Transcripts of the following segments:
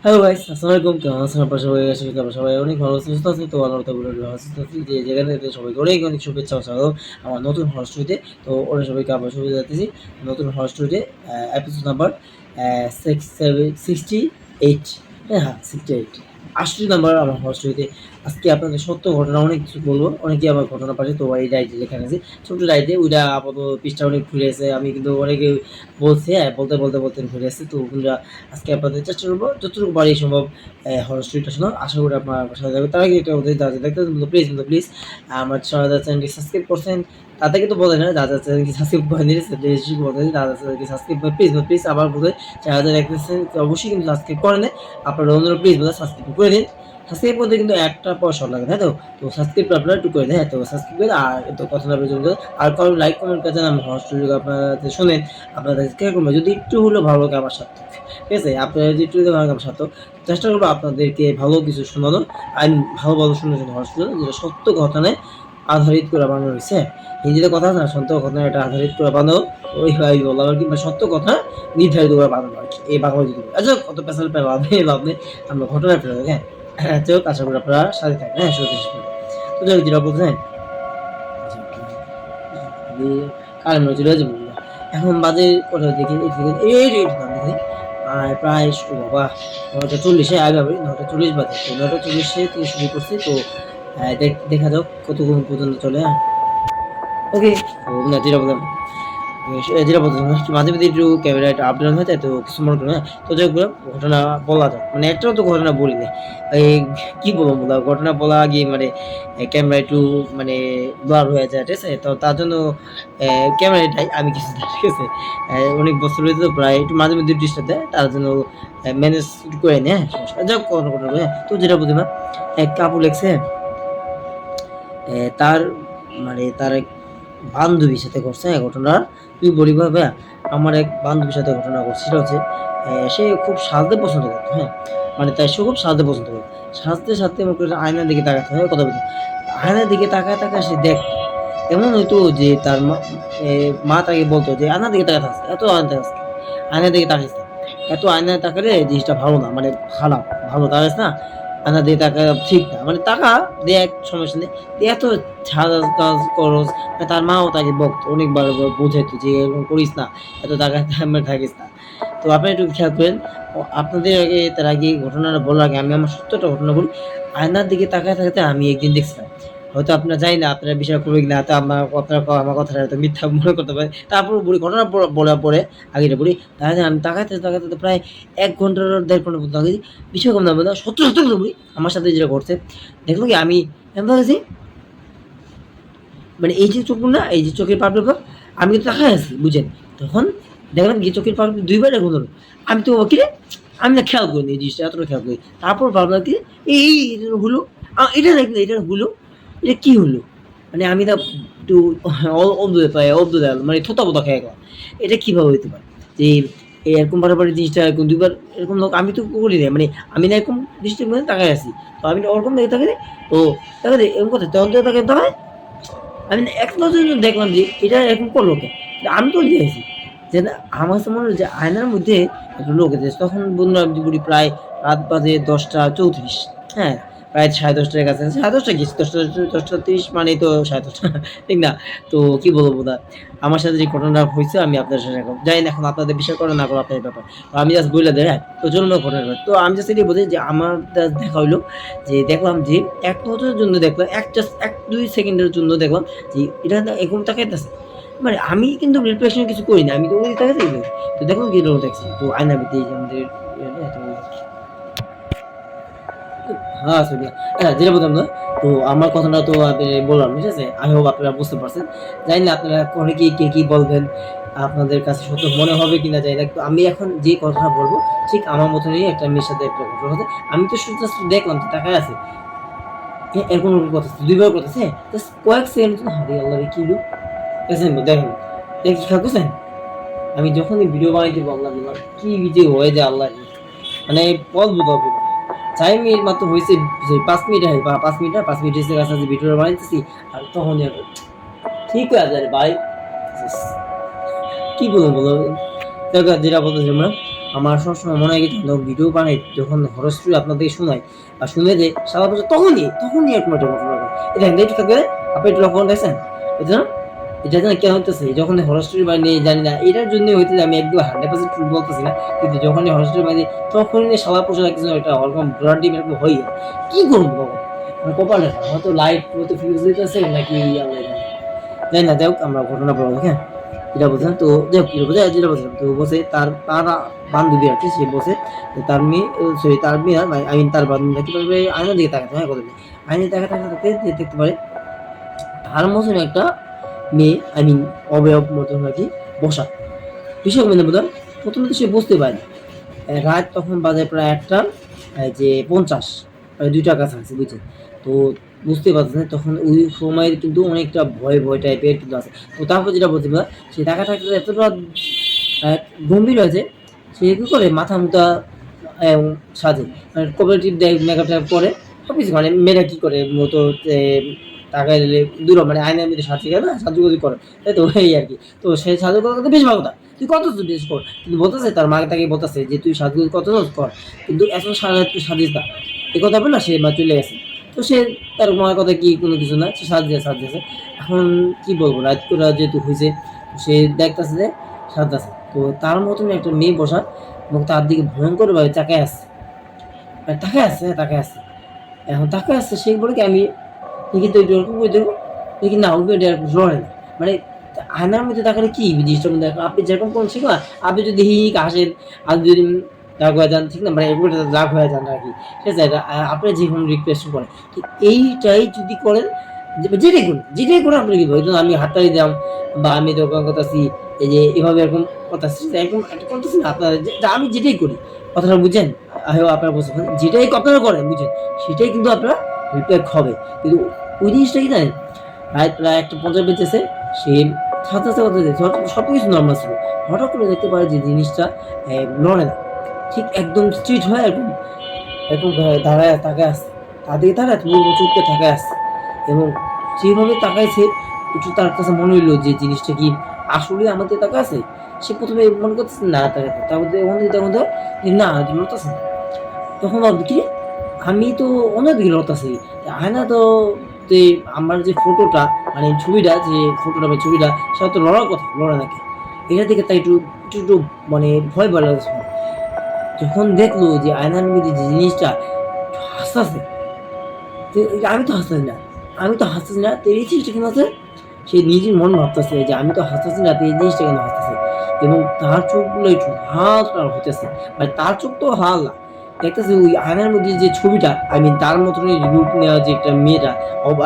Hello guys, আসসালামু আলাইকুম। কেমন আছেন আপনারা সবাই? আশা করি আপনারা সবাই অনেক ভালো আছেন, সুস্থ আছেন। তো আল্লাহর তাআলার দোয়া সুস্থ আছি। যে যেখানে থেকে সবাইকে অনেক অনেক শুভেচ্ছা ও স্বাগতম আমার নতুন হরর স্টোরিতে। তো ওরা সবাইকে আবার শুভেচ্ছা জানাতেছি নতুন হরর স্টোরিতে এপিসোড নাম্বার 68। হ্যাঁ, 68 80 নাম্বার আমার হরর স্টোরিতে। আজকে আপনাদের সত্য ঘটনা অনেক কিছু বলবো। অনেকেই আমার ঘটনা পাঠিয়ে, তো এই ডায়েরিতে লেখা আছে, ছোট্ট ডায়েরিতে। ওইটা আপাতত পৃষ্ঠা অনেক ঘুরে আছে। আমি কিন্তু অনেকে বলছে, হ্যাঁ, বলতে ঘুরে আসছে। তো ওগুলা আজকে আপনাদের চেষ্টা করবো যতটুকু পারি সম্ভব হরর স্টোরিটা শোনার। আশা করি আপনার সাথে যাবে। তার আগে একটা কথা, যারা দেখতে প্লিজ আমার চ্যানেলটি সাবস্ক্রাইব করছেন, তাতে কিন্তু বলে না, যারা চ্যানেলকে সাবস্ক্রাইব করে নিয়েছে বলতে যারা চ্যানেলকে সাবস্ক্রাইব করে প্লিজ আবার বলে, যারা দেখতেছেন অবশ্যই কিন্তু সাবস্ক্রাইব করে নেন। আপনারা অন্যরা প্লিজ বলে সাবস্ক্রাইব করে নিন। সাবস্ক্রাইব করতে কিন্তু একটা পয়সা লাগে, তাই তো? তো সাবস্ক্রাইব আপনারা একটু করে দেন। হ্যাঁ, তো সাবস্ক্রাইব করে আর তো কথা না বলে আর কারো লাইক কমেন্ট করে আমি হরর স্টোরি আপনারা শোনেন, আপনাদের কিরকম যদি একটু হলেও ভালো লাগে আমার সাথে, ঠিক আছে? আপনারা যদি একটু ভালো লাগে আমার সাথে, চেষ্টা করবো আপনাদেরকে ভালো কিছু শোনানো। আর ভালো শোনার জন্য হরর স্টোরি যেটা সত্য ঘটনায় আধারিত করে বানানো হয়েছে। হিন্দিতে কথা আছে না, সত্য ঘটনা এটা আধারিত করে বানানো, ওই হয় বলা আর কি, সত্য কথা নির্ধারিত করে বানানো আর কি, এই বাংলা যদি আচ্ছা কত পেশাল পেয়ে লাভ নেই, আমরা ঘটনায় ফেলে। হ্যাঁ, চোখ আশা করি আপনারা সাথে থাকবেন। হ্যাঁ, শুরু শেষ করবো। তো যাই যেটা বলছেন কারণ চলে যাবো এখন বাজে কটা দেখি, এই দেখি প্রায় বাবা 9:40 আগে 9:40 বাজে। তো 9:40 থেকে শুরু করছি। তো দেখা যাক কতক্ষণ পর্যন্ত চলে। ওকে, তো না যেটা বললাম, যেটা বলতেছিলাম, মাঝে মধ্যে একটু ক্যামেরা একটা আপ ডাউন হয়ে যায়, তো কিছু মনে করি না। তো যাই হোক, ঘটনা বলা যাক, মানে একটাও তো ঘটনা বলি না। এই কি বলবো, ঘটনা বলা গিয়ে মানে ক্যামেরা একটু মানে ব্লার হয়ে যায়, ঠিক আছে? তো তার জন্য ক্যামেরাটাই আমি কিছু না, ঠিক আছে? অনেক বছর হয়েছে, তো প্রায় একটু মাঝে মধ্যে ডিস্টার্ব দেয়, তার জন্য ম্যানেজ একটু করে নেয়। হ্যাঁ, সমস্যা যাক, ঘটনা। হ্যাঁ, তো যেটা বলতে এক কাপড় লেগছে, তার মানে তার এক বান্ধবীর সাথে ঘটছে। হ্যাঁ, ঘটনা তুমি বলি ভাবে, আমার এক বান্ধবীর সাথে ঘটনা ঘটছে। সেটা হচ্ছে সে খুব সাজতে পছন্দ করতো। হ্যাঁ, মানে তাই সে খুব সাজতে পছন্দ করতো। সাজতে মনে করে আয়নার দিকে তাকাতে হয়, কথা বলতে আয়নার দিকে তাকায় সে দেখতো। এমন হইতো যে তার মা তাকে বলতো যে আয়নার দিকে তাকাতে আছে, এত আয়না তাকাস, আয়নার দিকে তাকাইস না, এত আয়নায় তাকালে জিনিসটা ভালো না, মানে খারাপ, ভালো তাকাইস না, আয়নার দিকে তাকা ঠিক না, মানে টাকা দেখ সমস্যা নেই, এত সাজ কাজ করস। তার মাও তাকে বকতো, অনেকবার বোঝাইতো যে এরকম করিস না, এত টাকা থাকিস না। তো আপনি একটু খেয়াল করেন। আপনাদের আগে, তার আগে ঘটনাটা বলার আগে আমি আমার সত্যটা ঘটনা বলি। আয়নার দিকে তাকায় থাকতে আমি একদিন দেখছিলাম, হয়তো আপনারা জানি না, আপনারা বিশ্বাস করবেন কিনা, তো আপনারা আমার কথাটা হয়তো মিথ্যা মনে করতে পারেন। তারপর বলি ঘটনা বলার পরে আগেটা বলি। তাহলে আমি তাকাতে প্রায় ১ ঘন্টার ১.৫ ঘন্টা পর্যন্ত আগে বিষয় কম না বলি, সত্য কথা বলি। আমার সাথে যেটা ঘটছে, দেখলো কি আমি এমন ভাবছি, মানে এই যে চোখগুলো না, এই যে চোখের পাপড়িগুলো, আমি কিন্তু তাকায় আছি, বুঝেন? তখন দেখলাম কি চোখের পাপড়ি ২ বার এরকম হলো। আমি তো কিরে, আমি না খেয়াল করিনি এই জিনিসটা, এতটা খেয়াল করি। তারপর ভাবলাম কি এটা হলো, এটা দেখলে এটা হলো, এটা কি হলো? মানে আমি না একটু অব্দ দেয়াল মানে থোঁতা-বোতা খেয়ে গেলাম। এটা কিভাবে হইতে পারে? যে এরকম বাড়াবাড়ি জিনিসটা এরকম ২ বার এরকম আমি তো করি নাই। মানে আমি না এরকম দৃষ্টির মধ্যে তাকায় আছি। তো আমি ওরকম দেখে তাকাই, তো তাকাই এরকম কথা তখন থেকে তাকায় আমি না এক নজরে দেখলাম যে এটা এরকম করলো কে? আমি তো দেখেছি যে না, আমার কাছে মনে হলো যে আয়নার মধ্যে একটা লোক এসেছে। তখন বন্ধুরা বুড়ি প্রায় রাত বাজে ১০:৩৪, হ্যাঁ? প্রায় ১০:৩০ এর কাছে ১০:৩০ গেছি, ১০:৩০ মানেই তো ১০:৩০, ঠিক না? তো কি বলবো আমার সাথে যে ঘটনাটা হইছে আমি আপনাদের সাথে এখন জানি না, এখন আপনাদের বিশ্বাস করেন না করেন আপনাদের ব্যাপার। তো আমি জাস্ট বইলা দেই, হ্যাঁ? তো চলুন ঘটনাটা। তো আমি জাস্ট এটাই বলি যে আমার দেখা হইলো যে দেখলাম যে ১ নজরের জন্য দেখলাম, জাস্ট ১-২ সেকেন্ডের জন্য দেখলাম যে এটা না এরকম তাকাইতেছে। মানে আমি কিন্তু রিফ্লেকশন কিছু করি না। আমি তো ওই তাকাইতেই রইছি। তো দেখলাম কি এরকম দেখছি। তো আয়নার ভিতরে এই যে আমাদের হ্যাঁ, আসলে হ্যাঁ, যেটা বললাম না, তো আমার কথাটা তো আমি বললাম, ঠিক আছে? I hope আপনারা বুঝতে পারছেন। জানি না আপনারা অনেকেই কে কি বলবেন, আপনাদের কাছে সত্য মনে হবে কিনা জানি না। তো আমি এখন যে কথাটা বলবো ঠিক আমার মতনই একটা মেয়ের সাথে একটা ঘটনা হয়েছে। আমি তো শুধু জাস্ট দেখলাম যে তাকায় আছে। এরকম করতেছে, ২ বার করতেছে। জাস্ট কয়েক সেকেন্ডের জন্য, আরে আল্লাহ রে! কি হলো? দেখেন, দেখেন, কি খেয়াল করছেন? আমি যখনই ভিডিও বানাইতে বললাম কি যে হয়ে যায় আল্লাহ জানে। মানে অদ্ভুত অদ্ভুত। ৪ মিনিট মাত্র হইছে, ৫ মিনিট, হ্যাঁ, ৫ মিনিট না, ৫ মিনিট হইছে কাছাকাছি ভিডিওটা বানাইতেছি। আর তখনই ঠিক হয়ে যায় ভাই। কি বলবো বলো? দেখো যেটা বলতেছিলাম না, আমার সবসময় মনে হয় কি যখন ভিডিও বানাই, যখন হরর স্টোরি আপনাদেরকে শোনাই বা শুনে দেয় সারা বছর, তখনই এরকম একটা ঘটনা ঘটে। এটা একটু থাকবে, আপনি একটু লক্ষ্য দেখছেন এটা না, এটা যেন কেন হইতেছে যখন হরর স্টোরি বানিয়ে জানি না এটার জন্য হইতে আমি একদম 100% ট্রু বলতেছি না, কিন্তু যখনই হরর স্টোরি বানিয়ে তখনই সারা পোশাক কিছু একটা ওরকম ব্লাড ডিম এরকম হয়ে যায়। কি করবো তখন? মানে কপাল দেখা হয়তো লাইট হয়তো ফিউজ দিতেছে নাকি আল্লাহ জানে। যাই না, যাই হোক আমরা ঘটনা বলবো। হ্যাঁ, যেটা বলছিলাম তো যাই হোক, যেটা বলছিলাম তো বসে তার বান্ধবী আর কি, সে বসে তার মেয়ে, সরি তার মেয়ে আই মিন তার বান্ধবী কিভাবে আয়নার দিকে তাকাতে, হ্যাঁ কথা আয়নার তাকাতে দেখতে পারে তার মতন একটা মেয়ে, আই মিন অবয়ব মতন আর কি বসা। বিষয় মানে বোধহয় প্রথমে তো সে বুঝতে পারে না। রাত তখন বাজে প্রায় একটা, যে 50 প্রায় 2টার কাছাকাছি বুঝছেন। তো বুঝতে পারতেছে না, তখন ওই সময়ের কিন্তু অনেকটা ভয় টাইপের কিন্তু আছে। তো তারপর যেটা বলতে পারে সে টাকা থাকতে এতটা গম্ভীর হয়েছে, সে কি করে মাথা মুথা সাজে, মানে কপাল টিপ দেয়, মেকআপ টেকআপ করে সবকিছু, মানে মেয়েরা কি করে মতো টাকা এলে দূর মানে আয়নার মধ্যে সাজে না, সাজুগুজি করে, তাই তো এই আর কি। তো সে সাজু কথা বেশ ভালো কথা, তুই কত বেশ কর, কিন্তু বলতেছে তার মাকে তাকে বলতেছে যে তুই সাজুগুজি কত কর, কিন্তু এত সারা তুই সাজিস না, এ কথা বলে সে মা চলে গেছে। তো সে তার মায়ের কথা কি কোনো কিছু না, সে সাজছে। এখন কি বলবো, রাত করে যেহেতু হয়েছে, সে দেখতেছে যে সাজতেছে, তো তার মতন একটা মেয়ে বসা এবং তার দিকে ভয়ঙ্কর ভাবে তাকায় আসছে, তাকায় আসছে। এখন তাকায় আসছে, সে বলে কি আমি কিন্তু এরকম করে দেখবো, দেখি না ওই এটা লড়ে না, মানে আয়নার মধ্যে তাকালে কি জিনিসটা মধ্যে আপনি যেরকম কোন শিখো, আপনি যদি হি হাসেন, আর যদি রাগ হয়ে যান, ঠিক না, মানে এরকম রাগ হয়ে যান আর কি, ঠিক আছে, আপনি যে কোনো রিকোয়েস্ট করেন, ঠিক এইটাই যদি করেন, যেটাই করুন আপনি কি বলবেন, আমি হাততালি দিলাম বা আমি দোকান করতেছি, এই যে এভাবে এরকম কথা এরকম একটা করতেছি না আপনারা, আমি যেটাই করি কথাটা বুঝেন, আপনারা বুঝতে যেটাই আপনারা করেন বুঝেন, সেটাই কিন্তু আপনারা রিফ্লেক্ট হবে। কিন্তু ওই জিনিসটা কি জানেন, প্রায় একটা 50 বেঁচেছে, সে সাথে সব কিছু নর্মাল ছিল, হঠাৎ করে দেখতে পারে যে জিনিসটা লড়ে না, ঠিক একদম স্ট্রিট হয়ে এরকম এরকম দাঁড়ায় তাকায় আসছে, তাদের তারা চুপকে তাকায় আসছে, এবং যেভাবে তাকাইছে একটু তার কাছে মনে হইলো যে জিনিসটা কি আসলে আমাদের তাকা আছে। সে প্রথমে মনে করতেছে না তাকাতে, তারপর দেখুন তো না লড়তেছে না। তখন ভাবছি কি আমি তো অনেক দিকে লড়তেছি, আয়না তো যে আমার যে ফটোটা মানে ছবিটা, যে ফটোটা বা ছবিটা সেটা তো লড়ার কথা, লড়ে নাকি এটা দেখে তাই একটু মানে ভয় লাগছে। যখন দেখলো যে আয়নার মধ্যে যে জিনিসটা হাসতেছে, আমি তো হাসতেছি না, তো এই জিনিসটা কেন আছে, সে নিজের মন ভাবতেছে যে আমি তো হাসতেছি না, তো এই জিনিসটা কেন হাসতেছে, এবং তার চোখগুলো একটু হাল হইতেছে, মানে তার চোখ তো হাল না, দেখতেছে ওই আয়নার মধ্যে যে ছবিটা, আই মিন তার মতনই রূপ নেওয়া যে একটা মেয়েটা,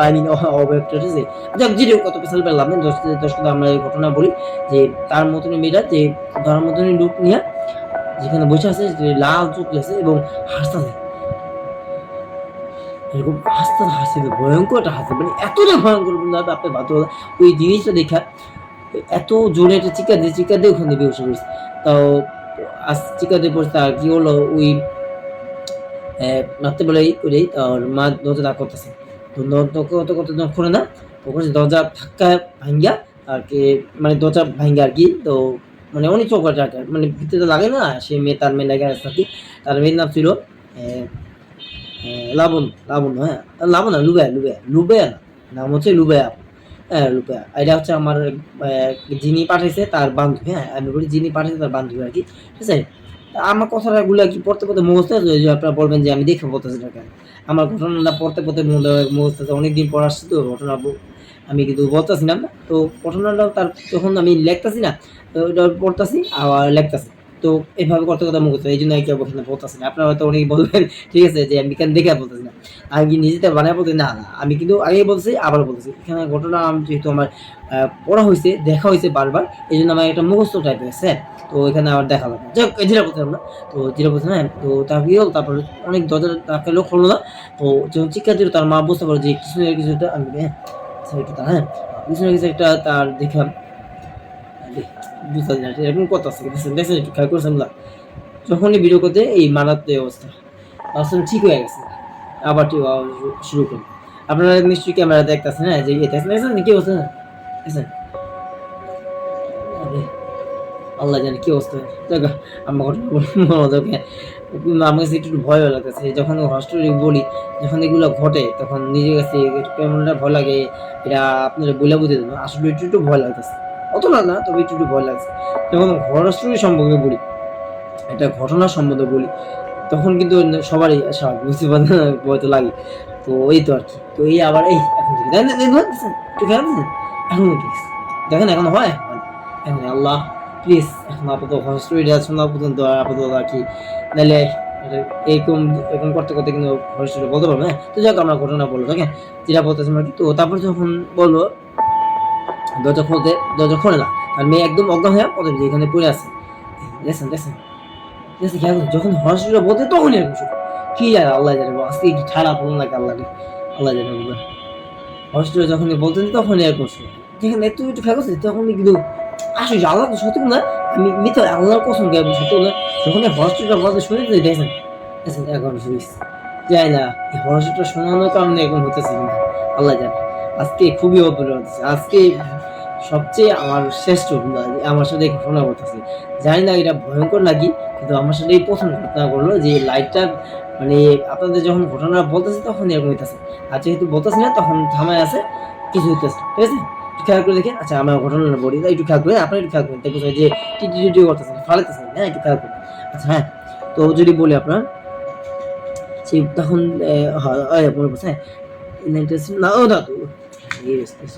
আই মিন অবয়বটা, ঠিক আছে, যাক যেটা কত পেছাল পেলাম না, দশ কথা আমরা এই ঘটনা বলি, যে তার মতনই মেয়েটা, যে তার মতনই রূপ নিয়ে যেখানে বসে আছে, লাল চোখ আছে এবং হাসতেছে, এরকম হাসতে ভয়ঙ্কর একটা হাসি, মানে এতটা ভয়ঙ্কর বন্ধু আপনি ভাবতে পারবেন। ওই জিনিসটা দেখা এত জোরে একটা চিৎকার দিয়ে ওখানে বেহুশ হয়ে গেছে। তাও চিৎকার দিয়ে পড়ছে, আর কি হলো ওই রাত্রে বেলায় করেই তার মা দরজা করতেছে, তো করতে খুলে না, তখন দরজা ধাক্কা ভাঙ্গিয়া আর কি, মানে দরজা ভাঙ্গা আর কি, তো মানে অনেক চৌকাট মানে ভিতরে লাগে না, সে তার মেয়ে লাগে আর কি, তার মেয়ের নাম ছিল লাবণ, হ্যাঁ লাবণ না, লুবেয়া না, নাম হচ্ছে লুবেয়া, হ্যাঁ লুবেয়া, এটা হচ্ছে আমার যিনি পাঠাইছে তার বান্ধবী, হ্যাঁ আমি বলি যিনি পাঠাইছে তার বান্ধবী আর কি, ঠিক আছে। আমার কথাগুলো কি পড়তে মুখস্থ আছে, যে আপনারা বলবেন যে আমি দেখে বলতেছি না কেন, আমার ঘটনাটা পড়তে মুখস্থ আছে, অনেকদিন পর আসছে তো ঘটনা, আমি কিন্তু বলতেছি না, তো ঘটনাটা তার যখন আমি লেখতেছি না, তো ওটা পড়তেছি আবার লেখতেছি, তো এভাবে করতে মুখস্থ, এই জন্য কেউ ঘটনা বলতেছি না, আপনারা হয়তো অনেকে বলবেন ঠিক আছে যে আমি কেন দেখে বলতেছি না, আমি কি নিজেতে বানায় বলতে না, আমি কিন্তু আগে বলছি আবার বলতেছি, এখানে ঘটনা যেহেতু আমার পড়া হয়েছে, দেখা হয়েছে বারবার, এই জন্য আমার একটা মুখস্থ টাইপ হয়েছে, তো এখানে আবার দেখা লাগবে, যাই হোক যেটা বলছিলাম না, তো যেটা বলছিলাম, হ্যাঁ তো তার কি হলো, তারপর অনেক দরজা তাকে লোক হলো না, তো যখন চিৎকার দিল তার মা বুঝতে পারো যে কিছুটা আমি হ্যাঁ হ্যাঁ কিছু একটা তার দেখলাম, বুঝতে পারি এরকম কথা আছে, দেখছেন একটু খেয়াল করছেন না, যখনই ভিডিও করতে এই মারাত্মক অবস্থা, আসলে ঠিক হয়ে গেছে, আবার ঠিক হওয়া শুরু করি। আপনারা নিশ্চয়ই ক্যামেরা দেখতেছেন, হ্যাঁ যে দেখছেন কি বলছেন, দেখছেন আল্লাহ জানে কি অবস্থা। দেখ আমার ঘটনা বলকে আমার কাছে একটু ভয় লাগতেছে যখন হস্টেলে বলি, যখন এগুলো ঘটে তখন নিজের কাছে কেমনটা ভয় লাগে, এটা আপনারা বলে বুঝে দেবেন। আসলে একটু ভয় লাগতেছে, অত না তবে একটু ভয় লাগছে। যখন হরর স্টোরি সম্পর্কে বলি, একটা ঘটনা সম্বন্ধে বলি, তখন কিন্তু সবারই স্বাভাবিক বুঝতে পারেন, ভয় তো লাগে। তো এই তো আর কি। তো এই আবার এই এখন থেকে একটু খেয়াল দিচ্ছেন এখন কি দেখেন এখন হয় এখন আল্লাহ প্লিজ এখন আপাতত হস্টেলে আছেন না পর্যন্ত আপাতত আর কি, নাহলে এরকম এরকম করতে করতে কিন্তু হস্টেলে বলতে পারবো। হ্যাঁ তো যাক আমরা ঘটনা বললো দেখেন যেটা বলতেছি আর কি। তো তারপর যখন বললো দরজা খোলে না, আর মেয়ে একদম অজ্ঞান হয়ে কত এখানে পড়ে আছে। দেখছেন দেখছেন দেখছেন খেয়াল করছেন যখন হস্টেলে বলতে তখনই এরকম শুরু। কি জানে আল্লাহ জানে আজকে কি ঠাড়া পড়ুন লাগে আল্লাহকে, আল্লাহ জানে বলবেন। হস্টেলে যখন বলতেন তখনই এরকম শুরু। যেখানে একটু একটু খেয়াল করছে তখনই কিন্তু আসলে আল্লাহ তো সত্যি না, আমি মিথ্যা আল্লাহর কসম কে আমি সত্যি না। যখন হস্টেলটা বলতে শুনে দেখছেন দেখছেন এখন শুনিস যাই না এই হস্টেলটা শোনানোর কারণে এখন হতেছে না আল্লাহ জানে। আজকে খুবই অদ্ভুত হতেছে, আজকে সবচেয়ে আমার শ্রেষ্ঠ আমার সাথে এই ঘটনা ঘটেছে। জানি না এটা ভয়ঙ্কর নাকি, কিন্তু আমার সাথে এই প্রথম ঘটনা ঘটলো যে লাইটটা মানে আপনাদের যখন ঘটনা বলতেছে তখন এরকম হইতেছে, আর যেহেতু বলতেছে না তখন থামায় আছে কিছু হইতেছে। ঠিক আছে একটু খেয়াল করে দেখেন। আচ্ছা আমার ঘটনাটা বলি, একটু খেয়াল করে আপনারা একটু খেয়াল করেন দেখবেন যে টিটি টিটি করতেছেন ফালাইতেছেন, হ্যাঁ একটু খেয়াল করুন। আচ্ছা হ্যাঁ তো যদি বলি আপনার সেই তখন মনে পড়ছে হ্যাঁ না ও না তো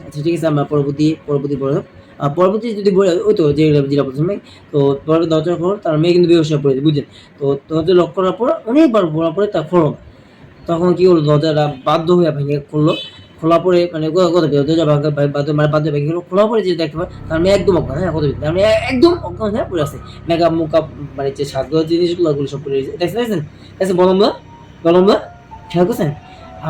আচ্ছা ঠিক আছে আমরা পরবর্তী পরবর্তী যদি ওই তো যেটা বলছেন ভাই। তো পরে দরজার পর তার মেয়ে কিন্তু বেহোশ হয়ে পড়েছে বুঝছেন। তো দরজা লক করার পর অনেকবার বলার পরে তা খোলো না। তখন কি হলো দরজাটা বাধ্য হয়ে ভেঙে খুললো। খোলা পরে মানে দরজা মানে বাধ্য ভেঙে গেলো। খোলা পরে যে দেখতে পাই তার মেয়ে একদম অজ্ঞান, হ্যাঁ কথা তার মেয়ে একদম অজ্ঞান হয়ে পড়ে আছে। মেকআপ মুকআপ মানে যে সাজগোজের জিনিসগুলো ওগুলো সব পড়ে রয়েছে। দেখছেন বললাম না খেয়াল করছেন।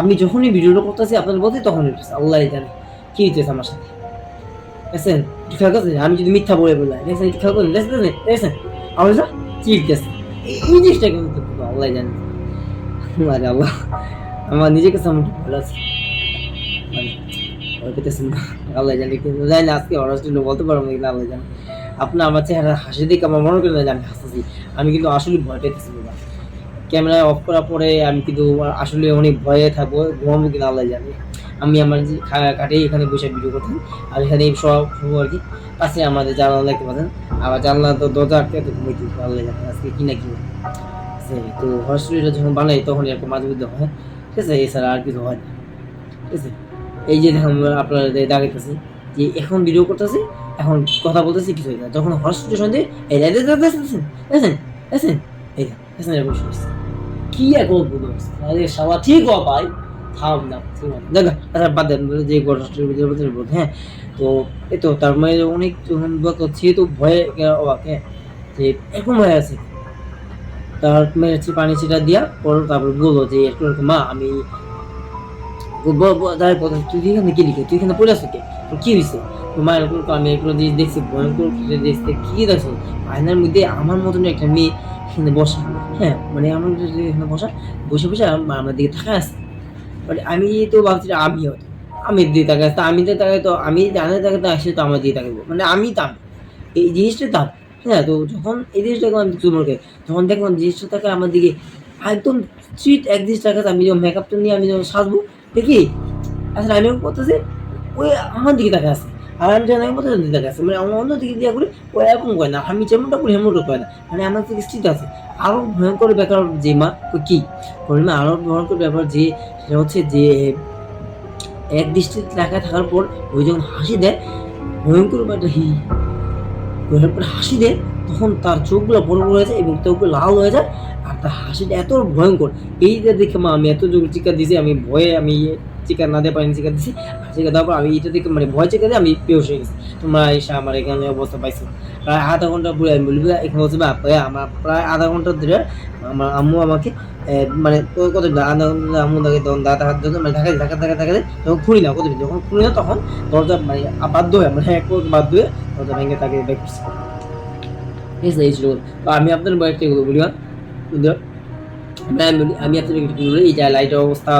আমি যখনই ভিডিওটা করতেছি আপনাদের বলতে তখন আল্লাহ জানে কি হইতেছে আমার সাথে। দেখছেন একটু খেয়াল করছেন আমি যদি মিথ্যা বলে বললাম দেখছেন একটু খেয়াল করছেন দেখছেন আমার কি হইতেছে এই জিনিসটা কিন্তু আল্লাহ জানে। আরে আল্লাহ আমার নিজের কাছে আমার ভালো আছে মানে ভয় পেতেছেন না আল্লাহ জানে, কিন্তু জানি না আজকে হঠাৎ বলতে পারবো না কিন্তু আল্লাহ জানে। আপনার আমার চেহারা হাসি দেখে আমার মনে করেন যে আমি হাসতেছি, আমি কিন্তু আসলে ভয় পেতেছি না। ক্যামেরা অফ করার পরে আমি কিন্তু আসলে অনেক ভয়ে থাকবো, ঘুমাবো কিনা আল্লাহ জানে। আমি আমার যে কাটে এখানে বসে ভিডিও করতাম, আর এখানে সব আর কি পাশে আমাদের জানলা দেখতে পাচ্ছেন, আবার জানলা তো দরজা আটকে তো ঘুমাইতে আল্লাহ জানে আজকে কি না কি। তো হস্টেলটা যখন বানাই তখন এরকম মাঝে মধ্যে হয়, ঠিক আছে এছাড়া আর কিছু হয় না। ঠিক আছে এই যে দেখুন আপনারা দেখাইতেছি যে এখন ভিডিও করতেছি, এখন কথা বলতেছি কিছু হয় না। যখন হস্টেলের সঙ্গে এই দেখেন এই দেখেন এরকম শুনেছি কি এক অদ্ভুত অবস্থা। আরে শালা ঠিক হ ভাই থাম না দেখ আচ্ছা বাদ দেন যে বলতে হ্যাঁ। তো এই তো তার মানে অনেক সে তো ভয়ে অবাক হ্যাঁ যে এরকম হয়ে আছে। তার মেয়ে পানি ছিটা দিয়া পর তারপর বললো যে একটু মা আমি তুই এখানে কি লিখে তুই এখানে পড়ে আসো কে তোর কি হয়েছে মা এরকম আমি এগুলো জিনিস দেখছি ভয়ঙ্কর দেখছি কি দেখছো আয়নার মধ্যে আমার মতন একটা মেয়ে এখানে বসা, হ্যাঁ মানে আমার এখানে বসা বসে বসে আমার দিকে থাকা আছে। মানে আমি তো ভাবছি আমি হয়তো আমি দিয়ে তাকাই তো আমি তো তাকাই তো আমি জানে তাকে তো আসলে তো আমার দিয়ে তাকাবো মানে আমি দাম এই জিনিসটা দাম। হ্যাঁ তো যখন এই জিনিসটা আমি চুমরকে যখন দেখলাম জিনিসটা থাকে আমার দিকে একদম সুইট এক জিনিস টাকা আমি যখন মেকআপটা নিয়ে আমি যখন সাজবো দেখি আসলে আমি করতেছি ওই আমার দিকে তাকে আছে আর আমি জানি মতো দিকে আছে মানে আমার অন্য দিকে দিয়া করি ও এরকম করে না আমি যেমনটা করি হেমনটা করে না মানে আমার থেকে স্থিত আছে। আরও ভয়ঙ্কর ব্যাপার যে মা কি পরিমা আরও ভয়ঙ্কর ব্যাপার যে সেটা হচ্ছে যে এক দৃষ্টিতে তাকায় থাকার পর ওই যখন হাসি দেয় ভয়ঙ্কর একটা হাসি দেয় তখন তার চোখগুলো বড় বড় হয়ে যায় এবং চোখগুলো লাল হয়ে যায় আর তার হাসিটা এত ভয়ঙ্কর। এইটা দেখে মা আমি এত জোর চিৎকার দিয়েছি আমি ভয়ে আমি চিৎকার না দিয়ে পারিনি চিৎকার দিয়েছি চিৎকার দেওয়ার পর আমি এটা দেখে মানে ভয় চিৎকার দিয়ে আমি বেহুশ হয়ে গেছি। তোমরা এসে আমার এখানে অবস্থা পাইছো প্রায় আধা ঘন্টা পরে আমি বলবি এখানে বলছি বা আমার প্রায় আধা ঘন্টা ধরে আমার আম্মু আমাকে মানে কত আধা ঘন্টা আম্মু তাকে তখন দাদা হাত ধরে মানে ঢাকা যখন খুলি না কত যখন খুলি না তখন দরজা মানে বাধ্য হয়ে মানে এক বাধ্য হয়ে দরজা ভেঙে তাকে বের করছি। ঠিক আছে এই ছিল। তো আমি আপনার একটা বলি আমি আপনাদের একটু বলি এই যে লাইটের অবস্থা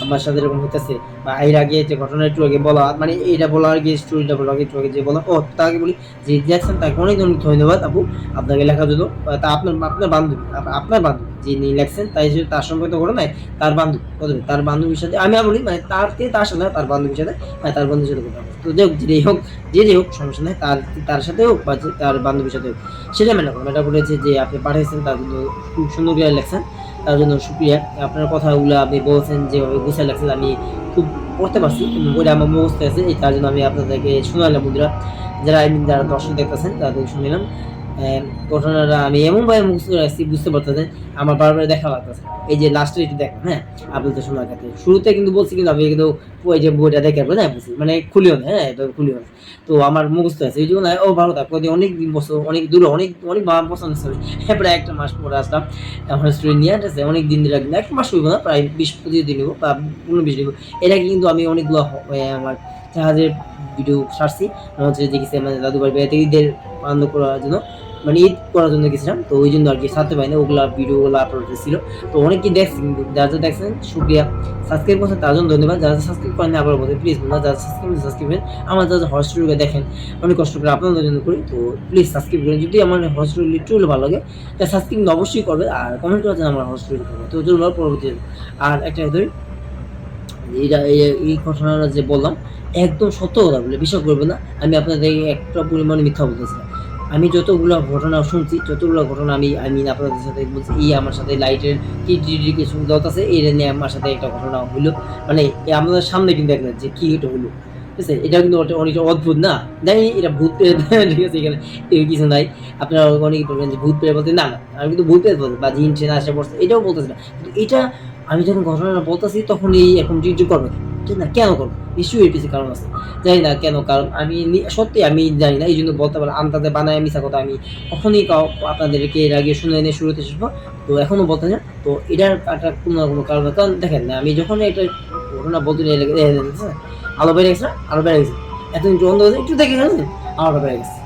আমার সাথে এরকম হইতেছে, বা এর আগে যে ঘটনা একটু আগে বলা, মানে এইটা বলার আগে স্টোরিটা বলার আগে একটু আগে যে বলা, তাকে বলি যে দেখছেন, তাকে অনেক অনেক ধন্যবাদ আপু আপনাকে লেখার জন্য। তা আপনার আপনার বান্ধবী, আপনার বান্ধবী যিনি লেখছেন, তাই যে তার সম্পর্কে তো ঘটনা নাই, তার বান্ধবী, তার বান্ধবীর সাথে আমি বলি, মানে তার সাথে তার বান্ধবীর সাথে, তার বন্ধুর সাথে কথা বলছি। তো যাই হোক, যেটাই হোক, যে হোক সমস্যা নেই, তার সাথে হোক বা তার বান্ধবীর সাথে হোক, সেটা ম্যাটার করেছে যে আপনি পাঠিয়েছেন, তার জন্য খুব সুন্দর করে লেখছেন, তার জন্য শুক্রিয়া। আপনার কথাগুলো আপনি বলছেন যেভাবে গুছিয়ে লেখছেন, আমি খুব পড়তে পারছি, বইটা আমার মুখস্থ আছে, এই তার জন্য আমি আপনাদেরকে শোনালাম বন্ধুরা, যারা দর্শক দেখতেছেন তাদের শুনলাম। ঘটনাটা আমি এমনভাবে মুখস্থ রাখছি, বুঝতে পারতেছেন, আমার বারবার দেখা লাগতেছে। এই যে লাস্টে একটু দেখেন, হ্যাঁ আপনাদের শোনার ক্ষেত্রে শুরুতে কিন্তু বলছি, কিন্তু আমি কিন্তু ওই যে বইটা দেখে না বলছি, মানে খুলিও না, হ্যাঁ খুলিও না, তো আমার মুখস্থ আছে, এই জন্য ও ভালো থাকো, অনেক দিন বছর, অনেক দূরে, অনেক অনেক পছন্দ ছিল। প্রায় একটা মাস পরে আসলাম আমার স্টুডেন্ট নিয়ে, ঠিক আছে, অনেক দিন ধরে, এক মাস হইব না, প্রায় 20-25 দিন হইব বা 19-20 দিন। এর আগে কিন্তু আমি অনেকগুলো আমার জাহাজের ভিডিও ছাড়ছি, হচ্ছে যে গেছে মানে দাদু বাড়ি বেড়াতে ঈদের আনন্দ করার জন্য, মানে ঈদ করার জন্য গেছিলাম, তো ওই জন্য আর কি ছাড়তে পারি না, ওগুলা ভিডিওগুলো আপলোড ছিল। তো অনেকেই দেখছেন, কিন্তু যারা দেখছেন শুক্রিয়া, সাবস্ক্রাইব করছেন তার জন্য ধন্যবাদ, যারা সাবস্ক্রাইব করেন আবার বলতে প্লিজ বন্ধুরা, যারা সাবস্ক্রাইব করেন, আমার যারা হট স্টোরিকে দেখেন অনেক কষ্ট করে আপনাদের জন্য করি, তো প্লিজ সাবস্ক্রাইব করেন। যদি আমার হট স্টোরি একটু ভালো লাগে তাহলে সাবস্ক্রাইব অবশ্যই করবে, আর কমেন্ট করার জন্য আমার হট স্টোরি করবে। তো চলুন পরবর্তী। আর একটা ধরি, এইটা এই ঘটনাটা যে বললাম একদম সত্য কথা বলে বিশ্বাস করবে না, আমি আপনাদের একটা পরিমাণে মিথ্যা বলতেছি না। আমি যতগুলো ঘটনা শুনছি, যতগুলো ঘটনা আমি আপনাদের সাথে বলছি, এই আমার সাথে লাইটের টিটি কিছু দত আছে, এই নিয়ে আমার সাথে একটা ঘটনা হইলো, মানে আমাদের সামনে কিন্তু দেখলেন যে কি এটা হলো, ঠিক আছে, এটা কিন্তু অনেকটা অদ্ভুত না, জানি এটা ভূত পেয়ে ঠিক আছে, এখানে কিছু নাই। আপনারা অনেকে বলবেন যে ভূত পেয়ে বলতে, না না, আমি কিন্তু ভূত পেয়ে বলতে বা জিন ট্রেন আসে পড়ছে এটাও বলতেছি না, কিন্তু এটা আমি যখন ঘটনাটা বলতেছি তখন এই এখন টিটি করবে না, কেন করবো, নিশ্চয়ই এর পিছনে কারণ আছে, জানি না কেন, কারণ আমি সত্যি আমি জানি না, এই জন্য বলতে পারলাম আন্দাজে বানায় মিশা কথা আমি কখনই আপনাদেরকে এর আগে শুনে এনে শুরুতে শুনবো, তো এখনো বলতে না। তো এটার একটা কোনো না কোনো কারণ, কারণ দেখেন না, আমি যখন এটা ঘটনা বলতে আলো বেড়ে গেছে না, আলো বেড়ে গেছে, এতদিন বন্ধ হয়েছে, একটু দেখে গেছে আলোটা বেড়ে গেছে,